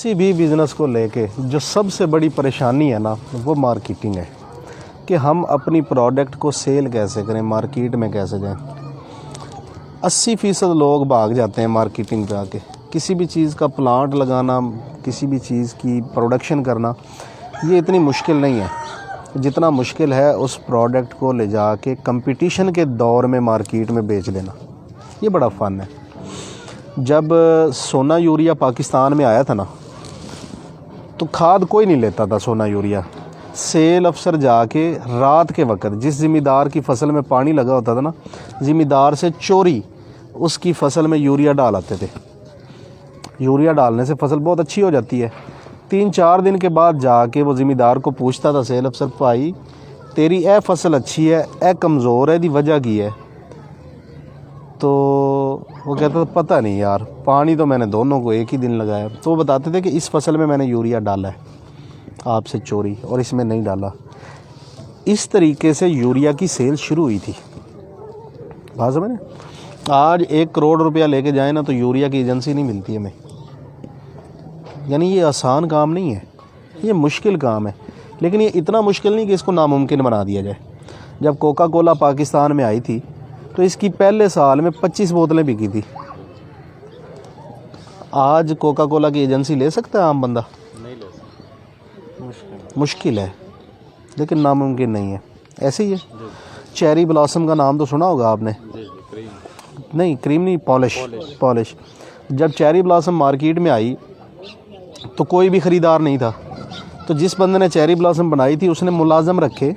किसी भी बिज़नेस को लेके जो सबसे बड़ी परेशानी है ना, वो मार्केटिंग है कि हम अपनी प्रोडक्ट को सेल कैसे करें, मार्केट में कैसे जाएं। 80% लोग भाग जाते हैं मार्केटिंग पे आके। किसी भी चीज़ का प्लांट लगाना, किसी भी चीज़ की प्रोडक्शन करना, ये इतनी मुश्किल नहीं है जितना मुश्किल है उस प्रोडक्ट को ले जाके कंपटीशन के दौर में मार्केट में बेच देना। ये बड़ा फ़न है। जब सोना यूरिया पाकिस्तान में आया था ना, तो खाद कोई नहीं लेता था सोना यूरिया। सेल अफसर जाके रात के वक्त जिस ज़िम्मेदार की फ़सल में पानी लगा होता था ना, ज़िम्मेदार से चोरी उसकी फ़सल में यूरिया डाल आते थे। यूरिया डालने से फ़सल बहुत अच्छी हो जाती है। 3-4 दिन के बाद जाके वो ज़िम्मेदार को पूछता था सेल अफसर, भाई तेरी ए फ़सल अच्छी है, ए कमज़ोर है, दी वजह की है? तो वो कहता था पता नहीं यार, पानी तो मैंने दोनों को एक ही दिन लगाया। तो वो बताते थे कि इस फसल में मैंने यूरिया डाला है आपसे चोरी, और इसमें नहीं डाला। इस तरीके से यूरिया की सेल शुरू हुई थी। बात समझ में? आज 1 करोड़ रुपया लेके जाए ना, तो यूरिया की एजेंसी नहीं मिलती हमें। यानी ये आसान काम नहीं है, ये मुश्किल काम है। लेकिन ये इतना मुश्किल नहीं कि इसको नामुमकिन बना दिया जाए। जब कोका कोला पाकिस्तान में आई थी तो इसकी पहले साल में 25 बोतलें बिकी थी। आज कोका कोला की एजेंसी ले सकता है आम बंदा? नहीं ले सकता, मुश्किल है, लेकिन नामुमकिन नहीं है। ऐसे ही है। चेरी ब्लॉसम का नाम तो सुना होगा आपने? क्रीम नहीं, क्रीम नहीं, पॉलिश। जब चेरी ब्लॉसम मार्केट में आई तो कोई भी ख़रीदार नहीं था। तो जिस बंदे ने चेरी ब्लॉसम बनाई थी उसने मुलाजम रखे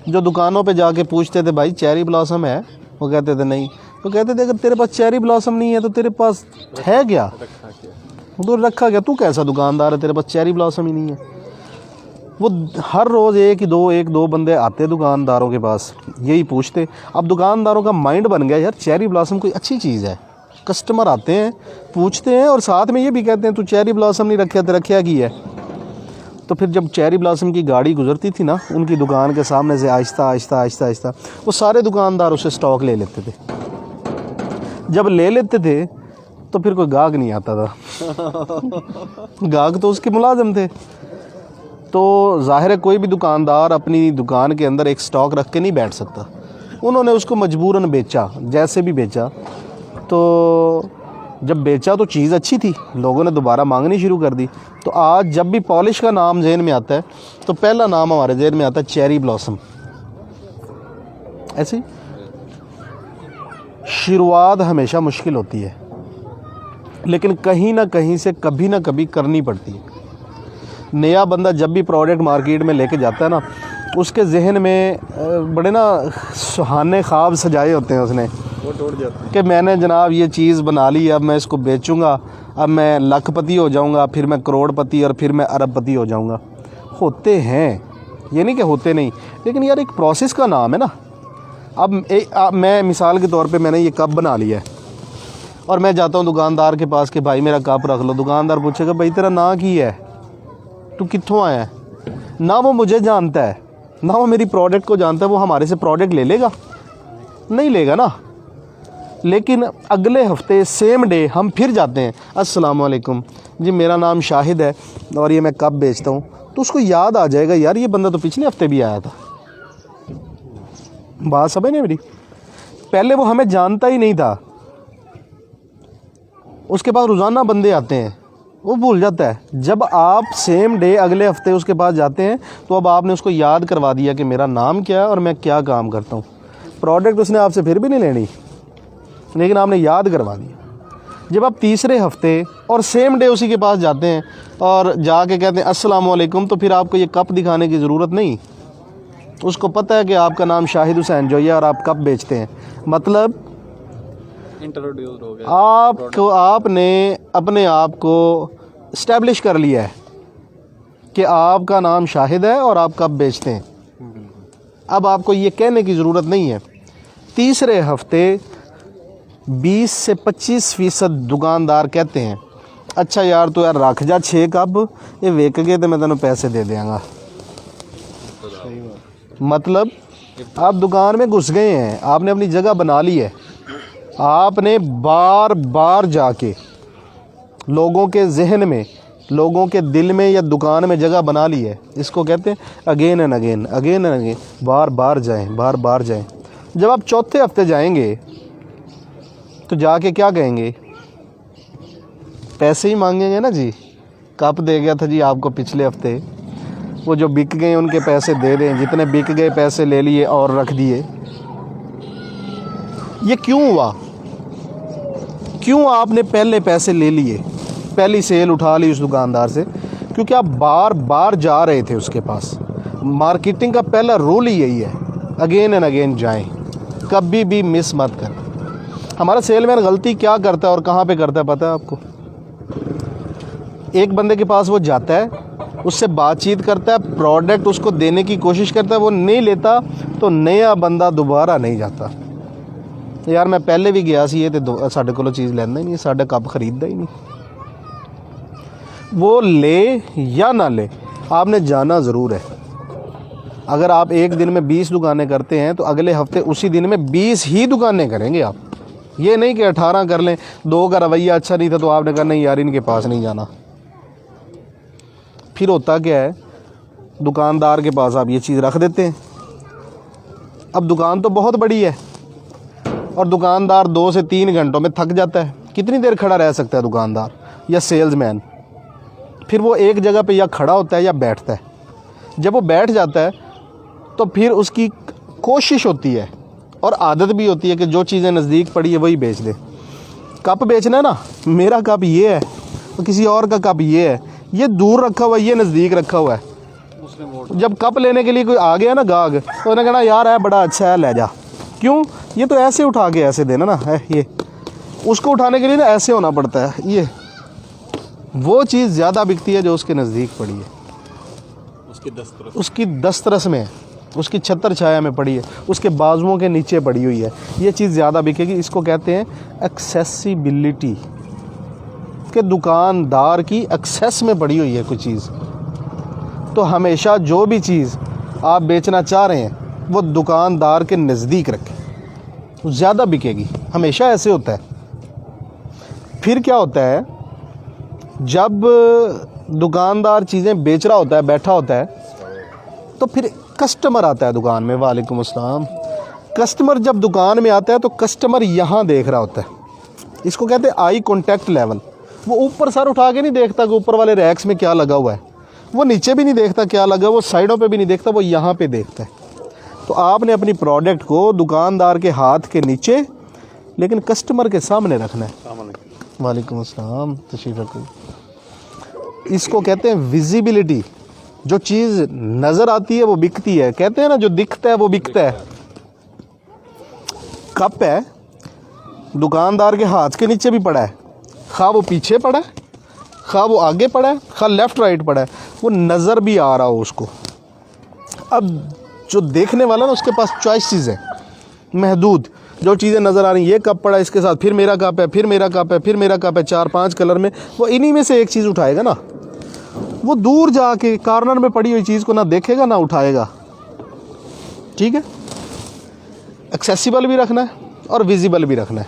जो दुकानों पे जाके पूछते थे, भाई चेरी ब्लॉसम है? वो कहते थे नहीं। तो कहते थे अगर तेरे पास चेरी ब्लॉसम नहीं है तो तेरे पास है क्या? तो रखा क्या? तू कैसा दुकानदार है, तेरे पास चेरी ब्लॉसम ही नहीं है। वो हर रोज़ एक दो बंदे आते दुकानदारों के पास, यही पूछते। अब दुकानदारों का माइंड बन गया, यार चेरी ब्लॉसम कोई अच्छी चीज़ है। कस्टमर आते हैं, पूछते हैं, और साथ में ये भी कहते हैं तू चेरी ब्लॉसम नहीं रखा, तेरा क्या की है? तो फिर जब चेरी ब्लॉसम की गाड़ी गुजरती थी ना उनकी दुकान के सामने से, आहिस्ता वो सारे दुकानदार उसे स्टॉक ले लेते थे। जब ले लेते थे तो फिर कोई गाहक नहीं आता था। गाहक तो उसके मुलाजिम थे। तो ज़ाहिर है कोई भी दुकानदार अपनी दुकान के अंदर एक स्टॉक रख के नहीं बैठ सकता। उन्होंने उसको मजबूरन बेचा, जैसे भी बेचा। तो जब बेचा तो चीज़ अच्छी थी, लोगों ने दोबारा मांगनी शुरू कर दी। तो आज जब भी पॉलिश का नाम जहन में आता है तो पहला नाम हमारे जहन में आता है चेरी ब्लॉसम। ऐसे शुरुआत हमेशा मुश्किल होती है, लेकिन कहीं ना कहीं से कभी ना कभी करनी पड़ती है। नया बंदा जब भी प्रोडक्ट मार्केट में लेके जाता है ना, उसके जहन में बड़े ना सुहाने ख्वाब सजाए होते हैं उसने, वो टूट जाते हैं कि मैंने जनाब ये चीज़ बना ली, अब मैं इसको बेचूंगा, अब मैं लखपति हो जाऊंगा, फिर मैं करोड़पति, और फिर मैं अरबपति हो जाऊंगा। होते हैं, ये नहीं कि होते नहीं, लेकिन यार एक प्रोसेस का नाम है ना। अब मैं मिसाल के तौर पे मैंने ये कप बना लिया है और मैं जाता हूँ दुकानदार के पास कि भाई मेरा कप रख लो। दुकानदार पूछेगा भाई तेरा नाम की है, तू कित्थों आया है? ना वो मुझे जानता है, ना वो मेरी प्रोडक्ट को जानता है। वो हमारे से प्रोडक्ट ले लेगा? नहीं लेगा ना। लेकिन अगले हफ्ते सेम डे हम फिर जाते हैं, अस्सलाम वालेकुम जी, मेरा नाम शाहिद है और ये मैं कप बेचता हूँ। तो उसको याद आ जाएगा, यार ये बंदा तो पिछले हफ्ते भी आया था। बात समझ नहीं मेरी? पहले वो हमें जानता ही नहीं था, उसके पास रोज़ाना बंदे आते हैं, वो भूल जाता है। जब आप सेम डे अगले हफ्ते उसके पास जाते हैं तो अब आपने उसको याद करवा दिया कि मेरा नाम क्या है और मैं क्या काम करता हूँ। प्रोडक्ट उसने आपसे फिर भी नहीं लेनी, लेकिन आपने याद करवा दिया। जब आप तीसरे हफ्ते और सेम डे उसी के पास जाते हैं और जाके कहते हैं अस्सलाम वालेकुम, तो फिर आपको ये कप दिखाने की ज़रूरत नहीं। उसको पता है कि आपका नाम शाहिद हुसैन जोई है और आप कप बेचते हैं। मतलब इंट्रोड्यूस हो गया, आपने अपने आप को इस्टेब्लिश कर लिया है कि आपका नाम शाहिद है और आप कप बेचते हैं। अब आपको ये कहने की ज़रूरत नहीं है। तीसरे हफ्ते 20 से 25% दुकानदार कहते हैं अच्छा यार तो यार रख जा 6 कप, ये वेक गए तो मैं तेनों पैसे दे देंगा। मतलब आप दुकान में घुस गए हैं, आपने अपनी जगह बना ली है, आपने बार बार जाके लोगों के जहन में लोगों के दिल में या दुकान में जगह बना ली है। इसको कहते हैं again and again, again and again, बार बार जाएं, बार बार जाएं। जब आप चौथे हफ्ते जाएंगे तो जाके क्या कहेंगे? पैसे ही मांगेंगे ना जी। कप दे गया था जी आपको पिछले हफ्ते, वो जो बिक गए उनके पैसे दे दें, जितने बिक गए पैसे ले लिए और रख दिए। ये क्यों हुआ? क्यों आपने पहले पैसे ले लिए, पहली सेल उठा ली उस दुकानदार से? क्योंकि आप बार बार जा रहे थे उसके पास। मार्केटिंग का पहला रूल ही यही है, अगेन एंड अगेन जाएं, कभी भी मिस मत करें। हमारा सेलमैन गलती क्या करता है और कहाँ पे करता है पता है आपको? एक बंदे के पास वो जाता है, उससे बातचीत करता है, प्रोडक्ट उसको देने की कोशिश करता है, वो नहीं लेता तो नया बंदा दोबारा नहीं जाता। यार मैं पहले भी गया सी, ये तो साढ़े को चीज़ लेना ही नहीं, साढ़े कप खरीदता ही नहीं। वो ले या ना ले, आपने जाना ज़रूर है। अगर आप एक दिन में 20 दुकानें करते हैं तो अगले हफ्ते उसी दिन में 20 ही दुकानें करेंगे आप। ये नहीं कि 18 कर लें, 2 का रवैया अच्छा नहीं था तो आपने कहा नहीं यार इनके पास नहीं जाना। फिर होता क्या है, दुकानदार के पास आप ये चीज़ रख देते हैं। अब दुकान तो बहुत बड़ी है और दुकानदार 2 से 3 घंटों में थक जाता है। कितनी देर खड़ा रह सकता है दुकानदार या सेल्समैन? फिर वो एक जगह पे या खड़ा होता है या बैठता है। जब वो बैठ जाता है तो फिर उसकी कोशिश होती है और आदत भी होती है कि जो चीज़ें नज़दीक पड़ी है वही बेच दे। कप बेचना है ना, मेरा कप ये है तो किसी और का कप ये है, ये दूर रखा हुआ है, ये नज़दीक रखा हुआ है। जब कप लेने के लिए कोई आ गया ना गाहक, तो उन्हें कहना यार है बड़ा अच्छा है, ले जा। क्यों? ये तो ऐसे उठा के ऐसे देना ना है, ये उसको उठाने के लिए ना ऐसे होना पड़ता है। ये वो चीज़ ज़्यादा बिकती है जो उसके नज़दीक पड़ी है, उसकी दस्तरस में है, उसकी छतर छाया में पड़ी है, उसके बाजुओं के नीचे पड़ी हुई है। ये चीज़ ज़्यादा बिकेगी। इसको कहते हैं एक्सेसिबिलिटी, कि दुकानदार की एक्सेस में पड़ी हुई है कोई चीज़। तो हमेशा जो भी चीज़ आप बेचना चाह रहे हैं वो दुकानदार के नज़दीक रखें, ज़्यादा बिकेगी। हमेशा ऐसे होता है। फिर क्या होता है, जब दुकानदार चीज़ें बेच रहा होता है, बैठा होता है, तो फिर कस्टमर आता है दुकान में। वालेकुम अस्सलाम। कस्टमर जब दुकान में आता है तो कस्टमर यहाँ देख रहा होता है। इसको कहते हैं आई कॉन्टैक्ट लेवल। वो ऊपर सर उठा के नहीं देखता कि ऊपर वाले रैक्स में क्या लगा हुआ है, वो नीचे भी नहीं देखता क्या लगा, वो साइडों पे भी नहीं देखता, वो यहाँ पे देखता है। तो आपने अपनी प्रोडक्ट को दुकानदार के हाथ के नीचे लेकिन कस्टमर के सामने रखना है। वालेकुम अस्सलाम, तशरीफ़ रखो। इसको कहते हैं विजिबिलिटी। जो चीज़ नज़र आती है वो बिकती है। कहते हैं ना जो दिखता है वो बिकता है। कप है, दुकानदार के हाथ के नीचे भी पड़ा है, खा वो पीछे पड़ा है, खा वो आगे पड़ा है, खा लेफ़्ट राइट पड़ा है, वो नज़र भी आ रहा हो उसको। अब जो देखने वाला ना उसके पास चॉइसेस है महदूद। जो चीज़ें नज़र आ रही, ये कप पड़ा है इसके साथ, फिर मेरा कप है, फिर मेरा कप है, फिर मेरा कप है, 4-5 कलर में, वो इन्हीं में से एक चीज़ उठाएगा ना। वो दूर जाके कॉर्नर में पड़ी हुई चीज़ को ना देखेगा ना उठाएगा। ठीक है, एक्सेसिबल भी रखना है और विजिबल भी रखना है।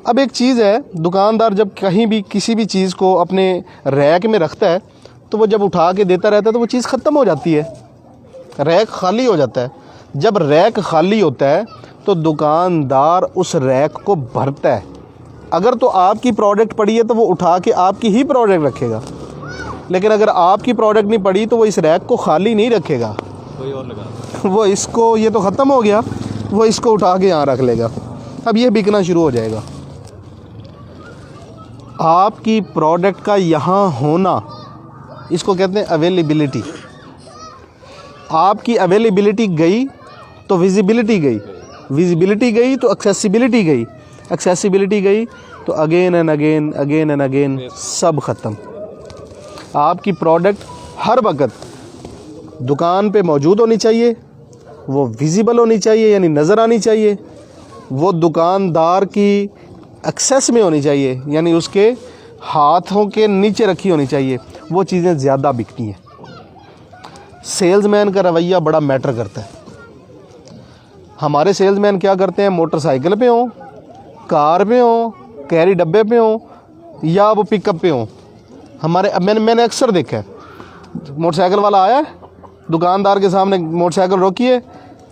अब एक चीज़ है, दुकानदार जब कहीं भी किसी भी चीज़ को अपने रैक में रखता है तो वो जब उठा के देता रहता है तो वो चीज़ ख़त्म हो जाती है, रैक खाली हो जाता है। जब रैक खाली होता है तो दुकानदार उस रैक को भरता है। अगर तो आपकी प्रोडक्ट पड़ी है तो वो उठा के आपकी ही प्रोडक्ट रखेगा, लेकिन अगर आपकी प्रोडक्ट नहीं पड़ी तो वो इस रैक को खाली नहीं रखेगा, कोई और लगा, वो इसको, ये तो ख़त्म हो गया, वो इसको उठा के यहाँ रख लेगा। अब ये बिकना शुरू हो जाएगा। आपकी प्रोडक्ट का यहाँ होना, इसको कहते हैं अवेलेबिलिटी। आपकी अवेलेबिलिटी गई तो विजिबिलिटी गई, विजिबिलिटी गई तो एक्सेसिबिलिटी गई, एक्सेसिबिलिटी गई तो again and again, again and again सब ख़त्म। आपकी प्रोडक्ट हर वक्त दुकान पे मौजूद होनी चाहिए, वो विजिबल होनी चाहिए यानी नज़र आनी चाहिए, वो दुकानदार की एक्सेस में होनी चाहिए यानी उसके हाथों के नीचे रखी होनी चाहिए। वो चीज़ें ज़्यादा बिकती हैं। सेल्समैन का रवैया बड़ा मैटर करता है। हमारे सेल्समैन क्या करते हैं, मोटरसाइकिल पे हो, कार पे हो, कैरी डब्बे पे हो या वो पिकअप पे हो, हमारे अब मैंने अक्सर देखा है, मोटरसाइकिल वाला आया दुकानदार के सामने, मोटरसाइकिल रोकिए,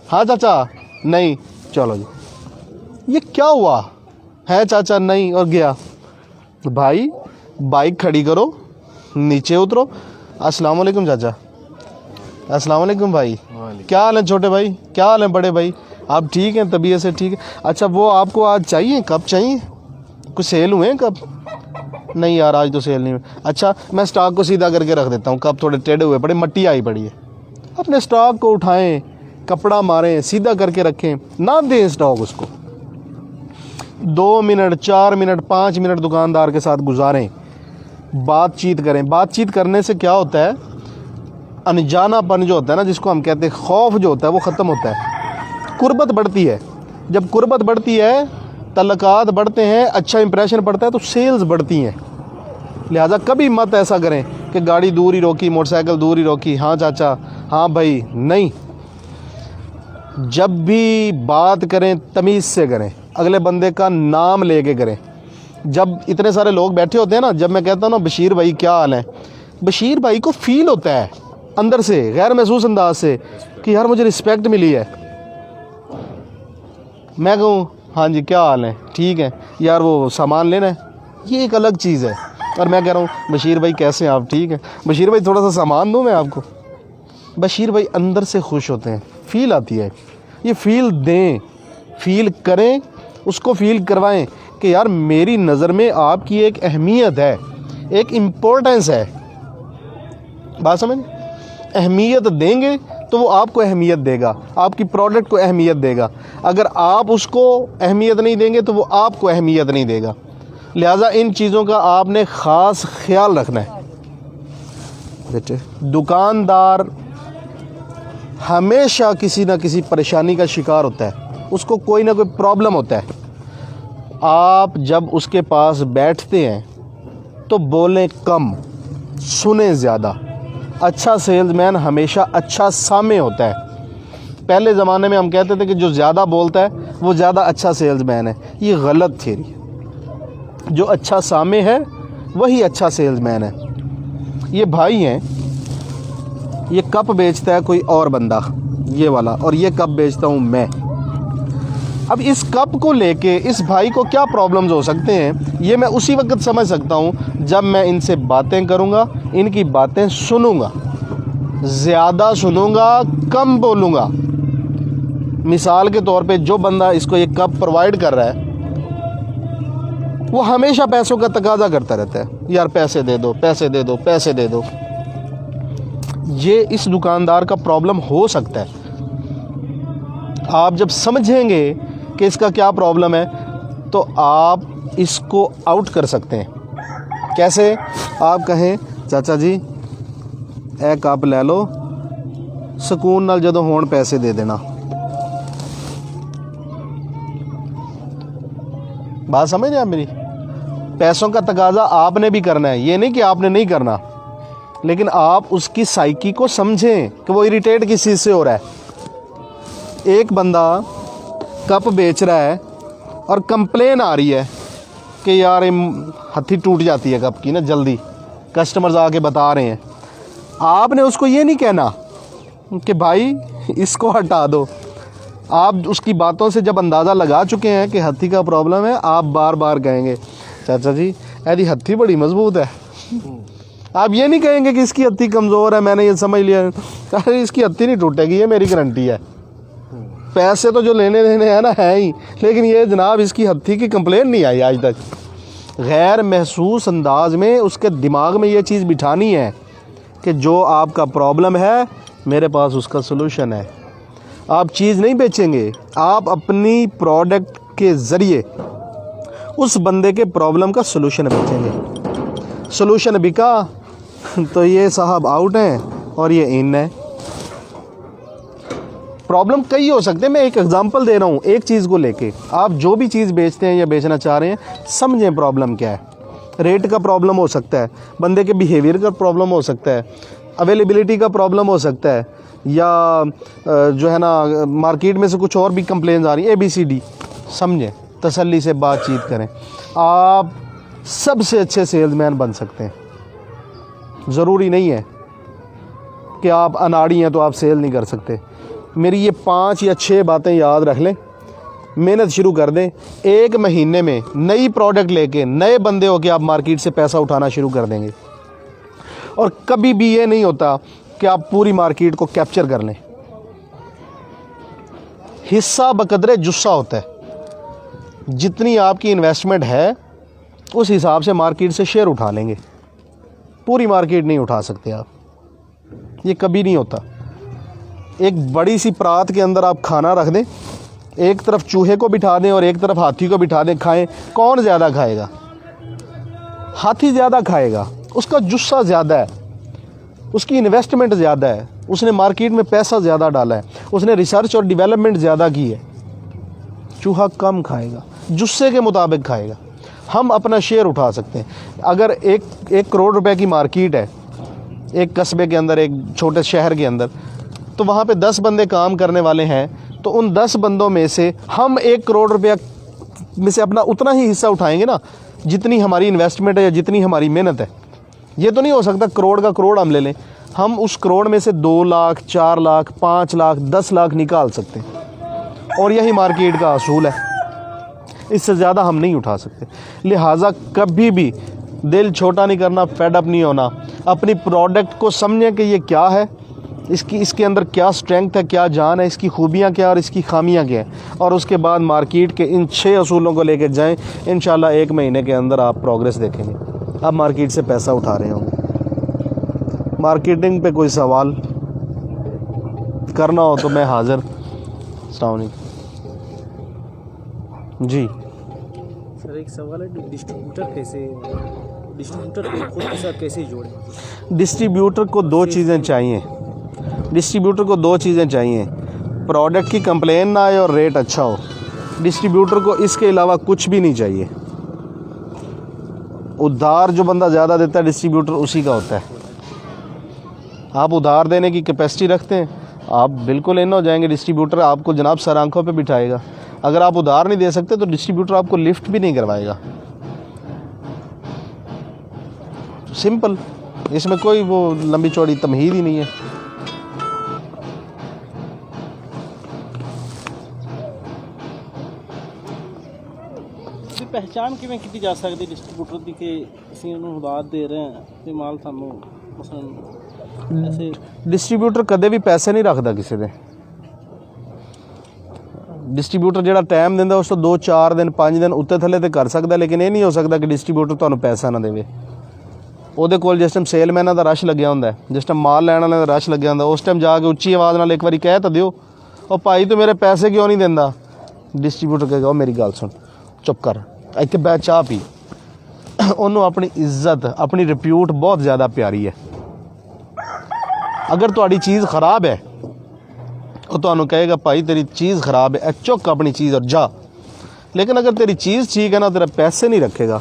हाँ चाचा नहीं, चलो जी, ये क्या हुआ है चाचा नहीं, और गया। भाई बाइक खड़ी करो, नीचे उतरो, अस्सलाम वालेकुम चाचा, अस्सलाम वालेकुम भाई, क्या हाल है छोटे भाई, क्या हाल है बड़े भाई, आप ठीक हैं, तबीयत से ठीक है, अच्छा वो आपको आज चाहिए, कब चाहिए, कुछ सेल हुए हैं कब, नहीं यार आज तो सेल नहीं हुई, अच्छा मैं स्टॉक को सीधा करके रख देता हूँ, कब थोड़े टेढ़े हुए पड़े, मट्टी आई पड़ी है, अपने स्टॉक को उठाएं, कपड़ा मारें, सीधा करके रखें, ना दें स्टॉक उसको। 2 मिनट 4 मिनट 5 मिनट दुकानदार के साथ गुजारें, बातचीत करें। बातचीत करने से क्या होता है, अनजानापन जो होता है ना, जिसको हम कहते हैं खौफ जो होता है, वो ख़त्म होता है, कुर्बत बढ़ती है। जब कुर्बत बढ़ती है, तल्लुकात बढ़ते हैं, अच्छा इंप्रेशन पड़ता है, तो सेल्स बढ़ती हैं। लिहाजा कभी मत ऐसा करें कि गाड़ी दूर ही रोकी, मोटरसाइकिल दूर ही रोकी, हाँ चाचा, हाँ भाई, नहीं। जब भी बात करें तमीज़ से करें, अगले बंदे का नाम लेके करें। जब इतने सारे लोग बैठे होते हैं ना, जब मैं कहता हूँ ना बशीर भाई क्या हाल है, बशीर भाई को फील होता है अंदर से, गैर महसूस अंदाज से, कि यार मुझे रिस्पेक्ट मिली है। मैं कहूँ हाँ जी क्या हाल है, ठीक है यार, वो सामान लेना है, ये एक अलग चीज़ है। और मैं कह रहा हूँ बशीर भाई कैसे हैं आप, ठीक है बशीर भाई, थोड़ा सा सामान दूँ मैं आपको। बशीर भाई अंदर से खुश होते हैं, फील आती है। ये फील दें, फील करें, उसको फील करवाएं कि यार मेरी नज़र में आपकी एक अहमियत है, एक इम्पोर्टेंस है। बात समझ, अहमियत देंगे तो वो आपको अहमियत देगा, आपकी प्रोडक्ट को अहमियत देगा। अगर आप उसको अहमियत नहीं देंगे तो वो आपको अहमियत नहीं देगा। लिहाजा इन चीज़ों का आपने ख़ास ख्याल रखना है। बेटे दुकानदार हमेशा किसी ना किसी परेशानी का शिकार होता है, उसको कोई ना कोई प्रॉब्लम होता है। आप जब उसके पास बैठते हैं तो बोलें कम, सुने ज़्यादा। अच्छा सेल्समैन हमेशा अच्छा सामे होता है। पहले ज़माने में हम कहते थे कि जो ज़्यादा बोलता है वो ज़्यादा अच्छा सेल्समैन है। ये गलत थ्योरी है। जो अच्छा सामे है वही अच्छा सेल्समैन है। ये भाई हैं, ये कप बेचता है कोई और बंदा, ये वाला, और ये कप बेचता हूँ मैं। अब इस कप को लेके इस भाई को क्या प्रॉब्लम्स हो सकते हैं, ये मैं उसी वक्त समझ सकता हूँ जब मैं इनसे बातें करूँगा, इनकी बातें सुनूँगा, ज़्यादा सुनूँगा, कम बोलूँगा। मिसाल के तौर पे जो बंदा इसको ये कप प्रोवाइड कर रहा है वो हमेशा पैसों का तकाजा करता रहता है, यार पैसे दे दो, पैसे दे दो, पैसे दे दो। ये इस दुकानदार का प्रॉब्लम हो सकता है। आप जब समझेंगे कि इसका क्या प्रॉब्लम है तो आप इसको आउट कर सकते हैं। कैसे? आप कहें चाचा जी ए कप ले लो, सुकून नाल जदों होण पैसे दे देना। बात समझ रहे हैं आप मेरी? पैसों का तकाजा आपने भी करना है, ये नहीं कि आपने नहीं करना, लेकिन आप उसकी साइकी को समझें कि वो इरिटेट किस चीज़ से हो रहा है। एक बंदा कप बेच रहा है और कंप्लेन आ रही है कि यार हथी टूट जाती है कप की ना जल्दी, कस्टमर्स आके बता रहे हैं। आपने उसको ये नहीं कहना कि भाई इसको हटा दो। आप उसकी बातों से जब अंदाज़ा लगा चुके हैं कि हथी का प्रॉब्लम है, आप बार बार कहेंगे चाचा जी ऐसी हथी बड़ी मजबूत है। आप ये नहीं कहेंगे कि इसकी हथी कमज़ोर है, मैंने ये समझ लिया, अरे इसकी हथी नहीं टूटेगी, ये मेरी गारंटी है। पैसे तो जो लेने देने हैं ना है ही, लेकिन ये जनाब इसकी हथी की कंप्लेन नहीं आई आज तक। गैर महसूस अंदाज में उसके दिमाग में ये चीज़ बिठानी है कि जो आपका प्रॉब्लम है मेरे पास उसका सलूशन है। आप चीज़ नहीं बेचेंगे, आप अपनी प्रोडक्ट के ज़रिए उस बंदे के प्रॉब्लम का सलूशन बेचेंगे। सलूशन बिका तो ये साहब आउट हैं और ये इन है। प्रॉब्लम कई हो सकते हैं, मैं एक एग्जांपल दे रहा हूँ एक चीज़ को लेके। आप जो भी चीज़ बेचते हैं या बेचना चाह रहे हैं, समझें प्रॉब्लम क्या है। रेट का प्रॉब्लम हो सकता है, बंदे के बिहेवियर का प्रॉब्लम हो सकता है, अवेलेबिलिटी का प्रॉब्लम हो सकता है, या जो है ना मार्केट में से कुछ और भी कंप्लेंट्स आ रही हैं, ABCD। समझें, तसल्ली से बातचीत करें, आप सबसे अच्छे सेल्समैन बन सकते हैं। ज़रूरी नहीं है कि आप अनाड़ी हैं तो आप सेल नहीं कर सकते। मेरी ये 5 या 6 बातें याद रख लें, मेहनत शुरू कर दें। 1 महीने में नई प्रोडक्ट लेके नए बंदे हो के आप मार्केट से पैसा उठाना शुरू कर देंगे। और कभी भी ये नहीं होता कि आप पूरी मार्केट को कैप्चर कर लें। हिस्सा बकदरे जुस्सा होता है। जितनी आपकी इन्वेस्टमेंट है उस हिसाब से मार्केट से शेयर उठा लेंगे। पूरी मार्केट नहीं उठा सकते आप, ये कभी नहीं होता। एक बड़ी सी परात के अंदर आप खाना रख दें, एक तरफ चूहे को बिठा दें और एक तरफ हाथी को बिठा दें, खाएं, कौन ज़्यादा खाएगा? हाथी ज़्यादा खाएगा, उसका जुस्सा ज़्यादा है, उसकी इन्वेस्टमेंट ज़्यादा है, उसने मार्केट में पैसा ज़्यादा डाला है, उसने रिसर्च और डेवलपमेंट ज़्यादा की है। चूहा कम खाएगा, जुस्से के मुताबिक खाएगा। हम अपना शेयर उठा सकते हैं। अगर 1 करोड़ रुपए की मार्केट है एक कस्बे के अंदर, एक छोटे शहर के अंदर, तो वहाँ पे 10 बंदे काम करने वाले हैं, तो उन 10 बंदों में से हम 1 करोड़ रुपया में से अपना उतना ही हिस्सा उठाएंगे ना जितनी हमारी इन्वेस्टमेंट है या जितनी हमारी मेहनत है। ये तो नहीं हो सकता करोड़ का करोड़ हम ले लें। हम उस करोड़ में से 2 लाख, 4 लाख, 5 लाख, 10 लाख निकाल सकते हैं, और यही मार्केट का असूल है। इससे ज़्यादा हम नहीं उठा सकते। लिहाजा कभी भी दिल छोटा नहीं करना, फेड अप नहीं होना। अपनी प्रोडक्ट को समझें कि ये क्या है, इसके अंदर क्या स्ट्रेंथ है, क्या जान है, इसकी खूबियाँ क्या और इसकी खामियाँ क्या हैं, और उसके बाद मार्केट के इन 6 असूलों को लेकर जाएं। इंशाल्लाह 1 महीने के अंदर आप प्रोग्रेस देखेंगे, आप मार्केट से पैसा उठा रहे होंगे। मार्केटिंग पे कोई सवाल करना हो तो मैं हाज़िर। अस्सलाम वालेकुम जी। सर एक सवाल है, डिस्ट्रीब्यूटर को खुद के साथ कैसे जोड़ें? डिस्ट्रीब्यूटर को 2 चीज़ें चाहिए। डिस्ट्रीब्यूटर को 2 चीज़ें चाहिए, प्रोडक्ट की कंप्लेन ना आए और रेट अच्छा हो। डिस्ट्रीब्यूटर को इसके अलावा कुछ भी नहीं चाहिए। उधार जो बंदा ज़्यादा देता है डिस्ट्रीब्यूटर उसी का होता है। आप उधार देने की कैपेसिटी रखते हैं, आप बिल्कुल इन हो जाएंगे। डिस्ट्रीब्यूटर आपको जनाब सर आंखों पे बिठाएगा। अगर आप उधार नहीं दे सकते तो डिस्ट्रीब्यूटर आपको लिफ्ट भी नहीं करवाएगा। सिंपल, इसमें कोई वो लंबी चौड़ी तमहीद ही नहीं है। पहचान किवें की जा सकती डिस्ट्रीब्यूटर की कि ਅਸੀਂ ਉਹਨੂੰ ਉਧਾਰ ਦੇ ਰਹੇ ਹਾਂ ਤੇ ਮਾਲ ਤੁਹਾਨੂੰ ਮਸਲਨ ऐसे? डिस्ट्रीब्यूटर कदे भी पैसे नहीं रखता किसी दे। डिस्ट्रीब्यूटर ਜਿਹੜਾ ਟਾਈਮ ਦਿੰਦਾ ਉਸ ਤੋਂ 2-4 ਦਿਨ 5 ਦਿਨ ਉੱਤੇ ਥੱਲੇ ਤੇ ਕਰ ਸਕਦਾ, ਲੇਕਿਨ ਇਹ ਨਹੀਂ ਹੋ ਸਕਦਾ ਕਿ ਡਿਸਟ੍ਰੀਬਿਊਟਰ ਤੁਹਾਨੂੰ ਪੈਸਾ ਨਾ ਦੇਵੇ। ਉਹਦੇ ਕੋਲ ਜਿਸ ਟਾਈਮ ਸੇਲਮੈਨਾਂ ਦਾ ਰਸ਼ ਲੱਗਿਆ ਹੁੰਦਾ, ਜਿਸ ਟਾਈਮ ਮਾਲ ਲੈਣ ਵਾਲਿਆਂ ਦਾ ਰਸ਼ ਲੱਗਿਆ ਹੁੰਦਾ, ਉਸ ਟਾਈਮ ਜਾ ਕੇ ਉੱਚੀ ਆਵਾਜ਼ ਨਾਲ ਇੱਕ ਵਾਰੀ ਕਹਿ ਤਾਂ ਦਿਓ, ਉਹ ਭਾਈ ਤੂੰ ਮੇਰੇ ਪੈਸੇ ਕਿਉਂ ਨਹੀਂ ਦਿੰਦਾ? ਡਿਸਟ੍ਰੀਬਿਊਟਰ ਕਹੇਗਾ ਉਹ ਮੇਰੀ ਗੱਲ ਸੁਣ, ਚੁੱਪ ਕਰ, ਇੱਥੇ ਬਹਿ ਚਾਹ ਪੀ। ਉਹਨੂੰ ਆਪਣੀ ਇੱਜ਼ਤ, ਆਪਣੀ ਰਿਪਿਊਟ ਬਹੁਤ ਜ਼ਿਆਦਾ ਪਿਆਰੀ ਹੈ। अगर तुहाड़ी चीज़ ख़राब है वो तो कहेगा भाई तेरी चीज़ ख़राब है, चुक अपनी चीज़ और जा। लेकिन अगर तेरी चीज़ ठीक है ना, तेरा पैसे नहीं रखेगा।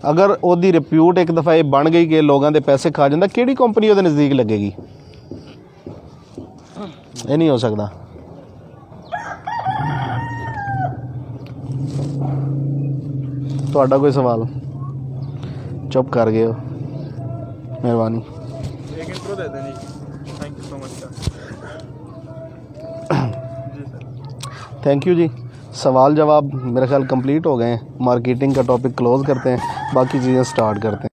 अगर ओदी रिप्यूट एक दफ़ा ये बन गई कि लोगों के पैसे खा जाता, किहड़ी कंपनी ओदे नज़दीक लगेगी? ये नहीं हो सकता। तुहाडा कोई सवाल? चुप कर गए हो, मेहरबानी। एक इंट्रो दे दें जी। Thank you so much sir. जी सर। थैंक यू जी। सवाल जवाब मेरा ख्याल कंप्लीट हो गए हैं। मार्केटिंग का टॉपिक क्लोज़ करते हैं, बाकी चीज़ें स्टार्ट करते हैं।